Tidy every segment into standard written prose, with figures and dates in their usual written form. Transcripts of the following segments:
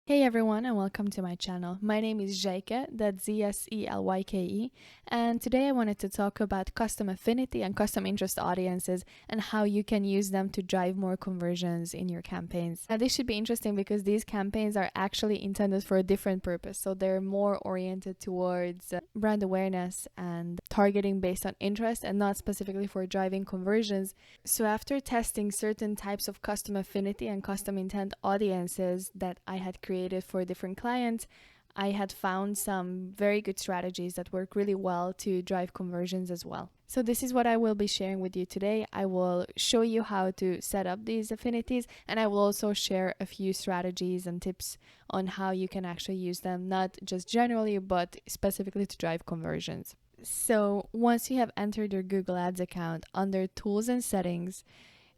Hey everyone, and welcome to my channel. My name is Zselyke, that's Zselyke, and today I wanted to talk about custom affinity and custom interest audiences and how you can use them to drive more conversions in your campaigns. Now, this should be interesting because these campaigns are actually intended for a different purpose, so they're more oriented towards brand awareness and targeting based on interest and not specifically for driving conversions. So after testing certain types of custom affinity and custom intent audiences that I had created for different clients, I had found some very good strategies that work really well to drive conversions as well. So this is what I will be sharing with you today. I will show you how to set up these affinities, and I will also share a few strategies and tips on how you can actually use them, not just generally, but specifically to drive conversions. So once you have entered your Google Ads account, under Tools and Settings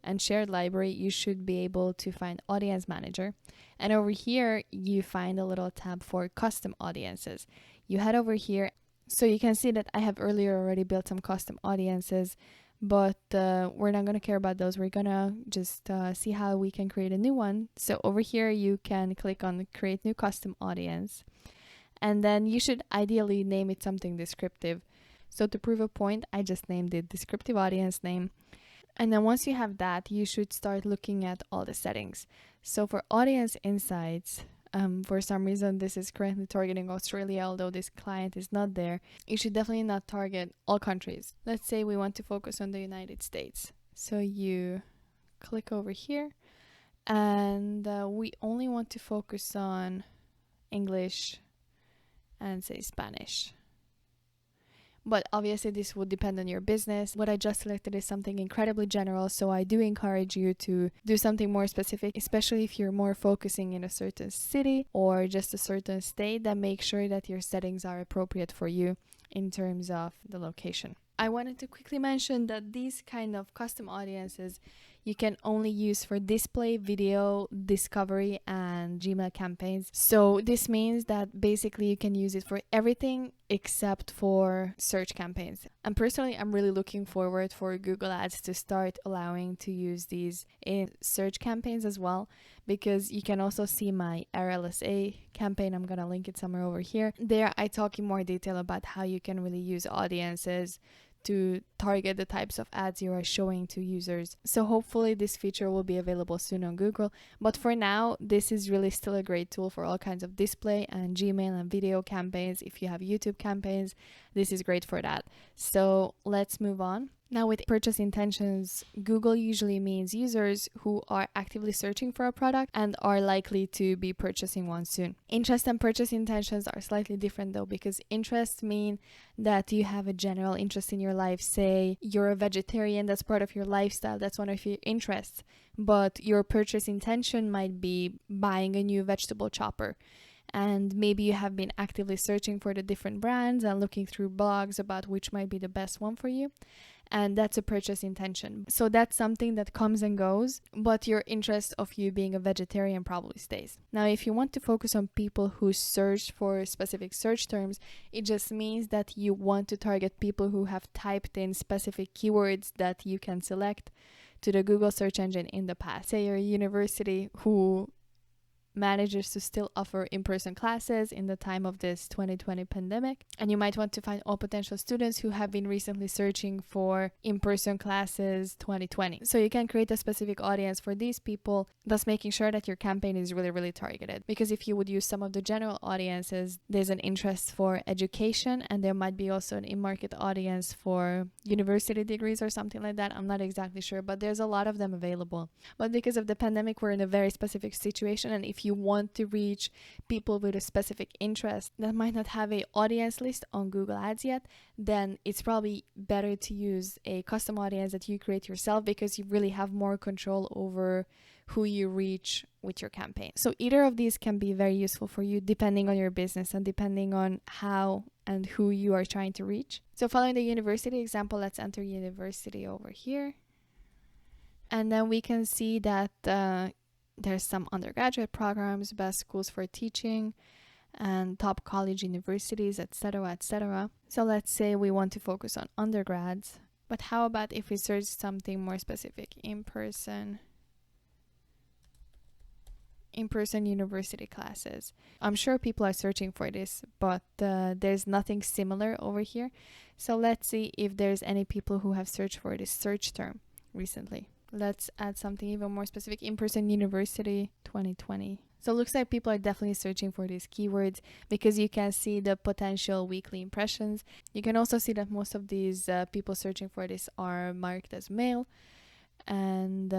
and Shared Library, you should be able to find Audience Manager. And over here, you find a little tab for Custom Audiences. You head over here, so you can see that I have earlier already built some custom audiences, but we're not going to care about those. We're going to just see how we can create a new one. So over here, you can click on Create New Custom Audience. And then you should ideally name it something descriptive. So to prove a point, I just named it Descriptive Audience Name. And then once you have that, you should start looking at all the settings. So for audience insights, for some reason this is currently targeting Australia, although this client is not there. You should definitely not target all countries. Let's say we want to focus on the United States. So you click over here, and we only want to focus on English and say Spanish. But obviously this would depend on your business. What I just selected is something incredibly general, so I do encourage you to do something more specific, especially if you're more focusing in a certain city or just a certain state. Then make sure that your settings are appropriate for you in terms of the location. I wanted to quickly mention that these kind of custom audiences you can only use for display, video, discovery, and Gmail campaigns. So this means that basically you can use it for everything except for search campaigns. And personally, I'm really looking forward for Google Ads to start allowing to use these in search campaigns as well, because you can also see my RLSA campaign. I'm going to link it somewhere over here. There I talk in more detail about how you can really use audiences to target the types of ads you are showing to users. So hopefully this feature will be available soon on Google. But for now, this is really still a great tool for all kinds of display and Gmail and video campaigns. If you have YouTube campaigns, this is great for that. So let's move on. Now with purchase intentions, Google usually means users who are actively searching for a product and are likely to be purchasing one soon. Interest and purchase intentions are slightly different though, because interests mean that you have a general interest in your life. Say you're a vegetarian, that's part of your lifestyle, that's one of your interests. But your purchase intention might be buying a new vegetable chopper. And maybe you have been actively searching for the different brands and looking through blogs about which might be the best one for you. And that's a purchase intention. So that's something that comes and goes, but your interest of you being a vegetarian probably stays. Now, if you want to focus on people who search for specific search terms, it just means that you want to target people who have typed in specific keywords that you can select to the Google search engine in the past. Say you're a university who manages to still offer in-person classes in the time of this 2020 pandemic, and you might want to find all potential students who have been recently searching for in-person classes 2020. So you can create a specific audience for these people, thus making sure that your campaign is really targeted. Because if you would use some of the general audiences, there's an interest for education, and there might be also an in-market audience for university degrees or something like that. I'm not exactly sure, but there's a lot of them available. But because of the pandemic, we're in a very specific situation, and if you want to reach people with a specific interest that might not have an audience list on Google Ads yet, then it's probably better to use a custom audience that you create yourself, because you really have more control over who you reach with your campaign. So either of these can be very useful for you depending on your business and depending on how and who you are trying to reach. So following the university example, let's enter university over here. And then we can see that there's some undergraduate programs, best schools for teaching, and top college universities, etc., etc. So let's say we want to focus on undergrads, but how about if we search something more specific? In-person in-person university classes. I'm sure people are searching for this, but there's nothing similar over here. So let's see if there's any people who have searched for this search term recently. Let's add something even more specific. In-person university 2020. So it looks like people are definitely searching for these keywords because you can see the potential weekly impressions. You can also see that most of these people searching for this are marked as male. And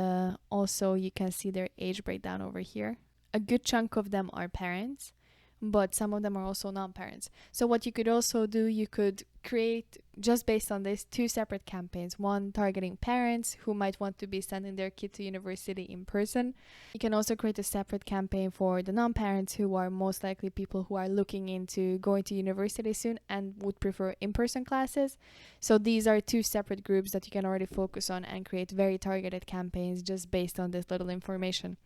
also you can see their age breakdown over here. A good chunk of them are parents, but some of them are also non-parents. So what you could also do, you could create, just based on this, 2 separate campaigns. One targeting parents who might want to be sending their kid to university in person. You can also create a separate campaign for the non-parents, who are most likely people who are looking into going to university soon and would prefer in-person classes. So these are 2 separate groups that you can already focus on and create very targeted campaigns just based on this little information.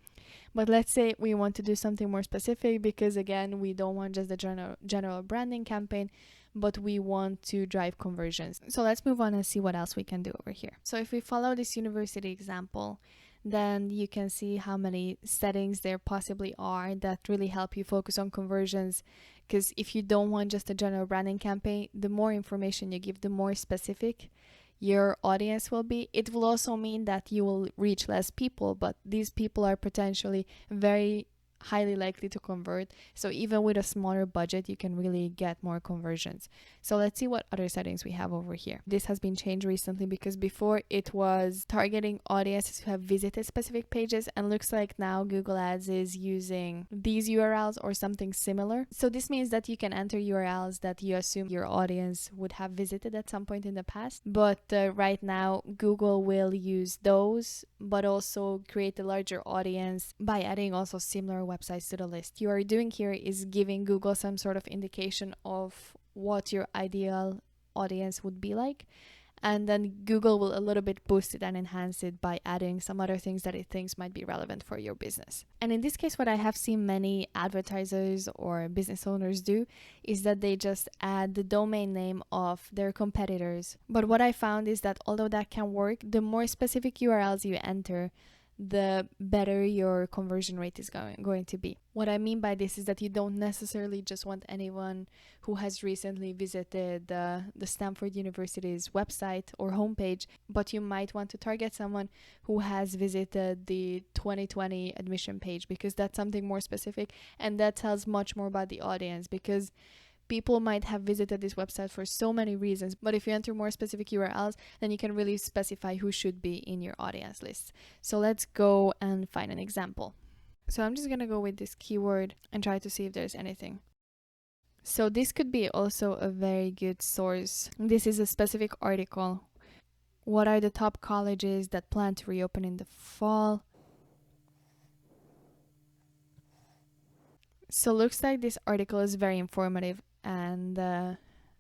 But let's say we want to do something more specific, because again, we don't want just the general branding campaign, but we want to drive conversions. So let's move on and see what else we can do over here. So if we follow this university example, then you can see how many settings there possibly are that really help you focus on conversions. Because if you don't want just a general branding campaign, the more information you give, the more specific your audience will be. It will also mean that you will reach less people, but these people are potentially very highly likely to convert. So even with a smaller budget, you can really get more conversions. So let's see what other settings we have over here. This has been changed recently, because before it was targeting audiences who have visited specific pages, and looks like now Google Ads is using these URLs or something similar. So this means that you can enter URLs that you assume your audience would have visited at some point in the past. But right now Google will use those, but also create a larger audience by adding also similar websites to the list. You are doing here is giving Google some sort of indication of what your ideal audience would be like, and then Google will a little bit boost it and enhance it by adding some other things that it thinks might be relevant for your business. And in this case, what I have seen many advertisers or business owners do is that they just add the domain name of their competitors. But what I found is that although that can work, the more specific URLs you enter, the better your conversion rate is going to be. What I mean by this is that you don't necessarily just want anyone who has recently visited the Stanford University's website or homepage, but you might want to target someone who has visited the 2020 admission page, because that's something more specific and that tells much more about the audience, because people might have visited this website for so many reasons, but if you enter more specific URLs, then you can really specify who should be in your audience list. So let's go and find an example. So I'm just gonna go with this keyword and try to see if there's anything. So this could be also a very good source. This is a specific article. What are the top colleges that plan to reopen in the fall? So looks like this article is very informative, and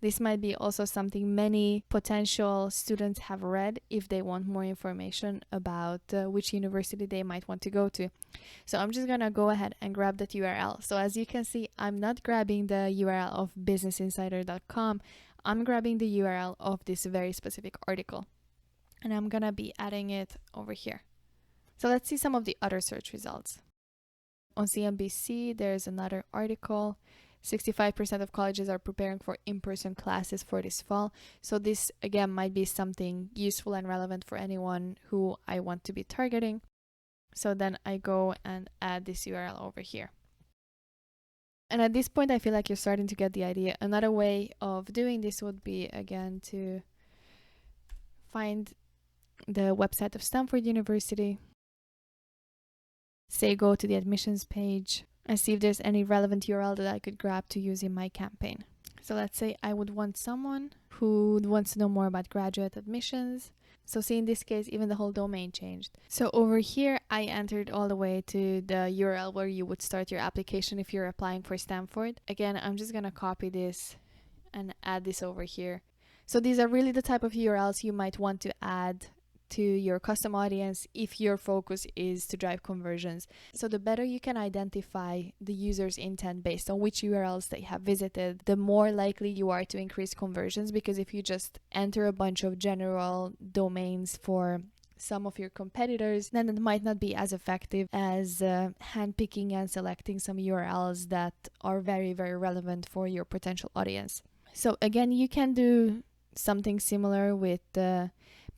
this might be also something many potential students have read if they want more information about which university they might want to go to. So I'm just gonna go ahead and grab that URL. So as you can see, I'm not grabbing the URL of businessinsider.com. I'm grabbing the URL of this very specific article, and I'm gonna be adding it over here. So let's see some of the other search results. On CNBC, there's another article. 65% of colleges are preparing for in-person classes for this fall. So this, again, might be something useful and relevant for anyone who I want to be targeting. So then I go and add this URL over here. And at this point, I feel like you're starting to get the idea. Another way of doing this would be, again, to find the website of Stanford University. Say go to the admissions page and see if there's any relevant URL that I could grab to use in my campaign. So let's say I would want someone who wants to know more about graduate admissions. So see, in this case, even the whole domain changed. So over here, I entered all the way to the URL where you would start your application if you're applying for Stanford. Again, I'm just gonna copy this and add this over here. So these are really the type of URLs you might want to add to your custom audience if your focus is to drive conversions. So the better you can identify the user's intent based on which URLs they have visited, the more likely you are to increase conversions, because if you just enter a bunch of general domains for some of your competitors, then it might not be as effective as handpicking and selecting some URLs that are very, very relevant for your potential audience. So again, you can do something similar with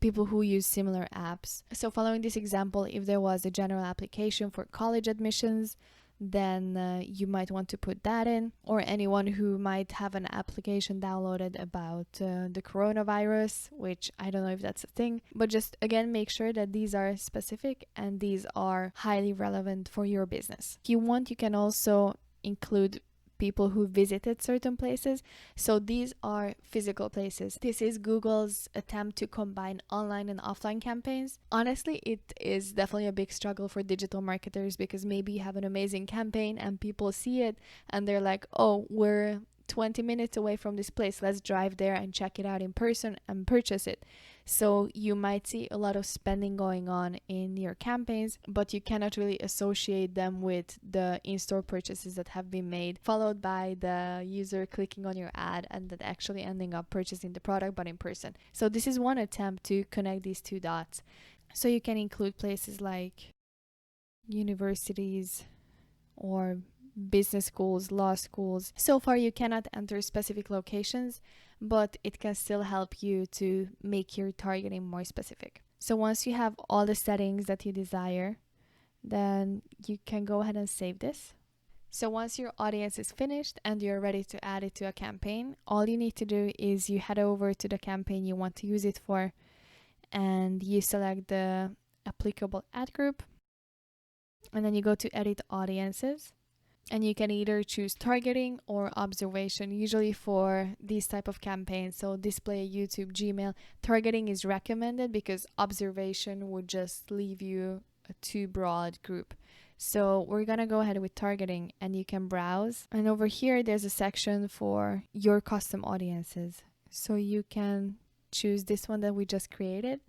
people who use similar apps. So following this example, if there was a general application for college admissions, then you might want to put that in, or anyone who might have an application downloaded about the coronavirus, which I don't know if that's a thing, but just again make sure that these are specific and these are highly relevant for your business. If you want, you can also include people who visited certain places. So these are physical places. This is Google's attempt to combine online and offline campaigns. Honestly, it is definitely a big struggle for digital marketers, because maybe you have an amazing campaign and people see it and they're like, oh, we're 20 minutes away from this place, let's drive there and check it out in person and purchase it. So you might see a lot of spending going on in your campaigns, but you cannot really associate them with the in-store purchases that have been made, followed by the user clicking on your ad and then actually ending up purchasing the product, but in person. So this is one attempt to connect these two dots. So you can include places like universities or business schools, law schools. So far, you cannot enter specific locations, but it can still help you to make your targeting more specific. So once you have all the settings that you desire, then you can go ahead and save this. So once your audience is finished and you're ready to add it to a campaign, all you need to do is you head over to the campaign you want to use it for, and you select the applicable ad group, and then you go to edit audiences. And you can either choose targeting or observation, usually for these type of campaigns. So display, YouTube, Gmail. Targeting is recommended because observation would just leave you a too broad group. So we're going to go ahead with targeting, and you can browse. And over here, there's a section for your custom audiences. So you can choose this one that we just created,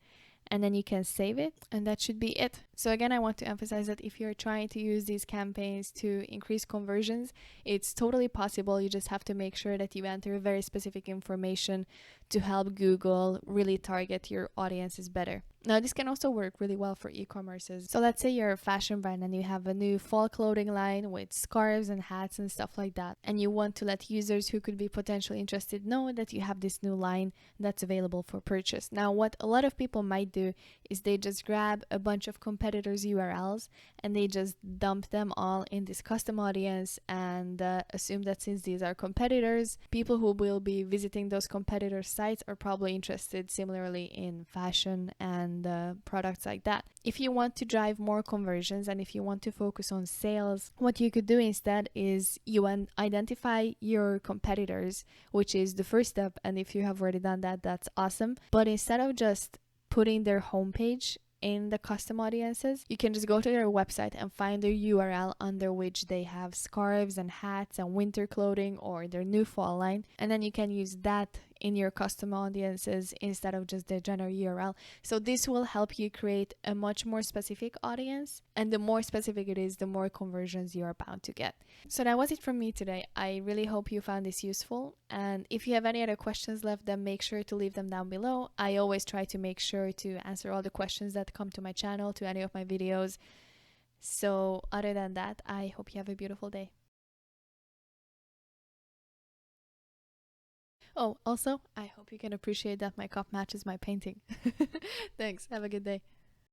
and then you can save it, and that should be it. So again, I want to emphasize that if you're trying to use these campaigns to increase conversions, it's totally possible. You just have to make sure that you enter very specific information to help Google really target your audiences better. Now, this can also work really well for e-commerces. So let's say you're a fashion brand and you have a new fall clothing line with scarves and hats and stuff like that, and you want to let users who could be potentially interested know that you have this new line that's available for purchase. Now, what a lot of people might do is they just grab a bunch of competitors' URLs and they just dump them all in this custom audience and assume that since these are competitors, people who will be visiting those competitor sites are probably interested similarly in fashion and products like that. If you want to drive more conversions and if you want to focus on sales, what you could do instead is you identify your competitors, which is the first step. And if you have already done that, that's awesome. But instead of just putting their homepage in the custom audiences, you can just go to their website and find their URL under which they have scarves and hats and winter clothing or their new fall line, and then you can use that in your custom audiences instead of just the general URL. So this will help you create a much more specific audience, and the more specific it is, the more conversions you are bound to get. So that was it from me today. I really hope you found this useful, and if you have any other questions left, then make sure to leave them down below. I always try to make sure to answer all the questions that come to my channel, to any of my videos. So other than that, I hope you have a beautiful day. Oh, also, I hope you can appreciate that my cup matches my painting. Thanks. Have a good day.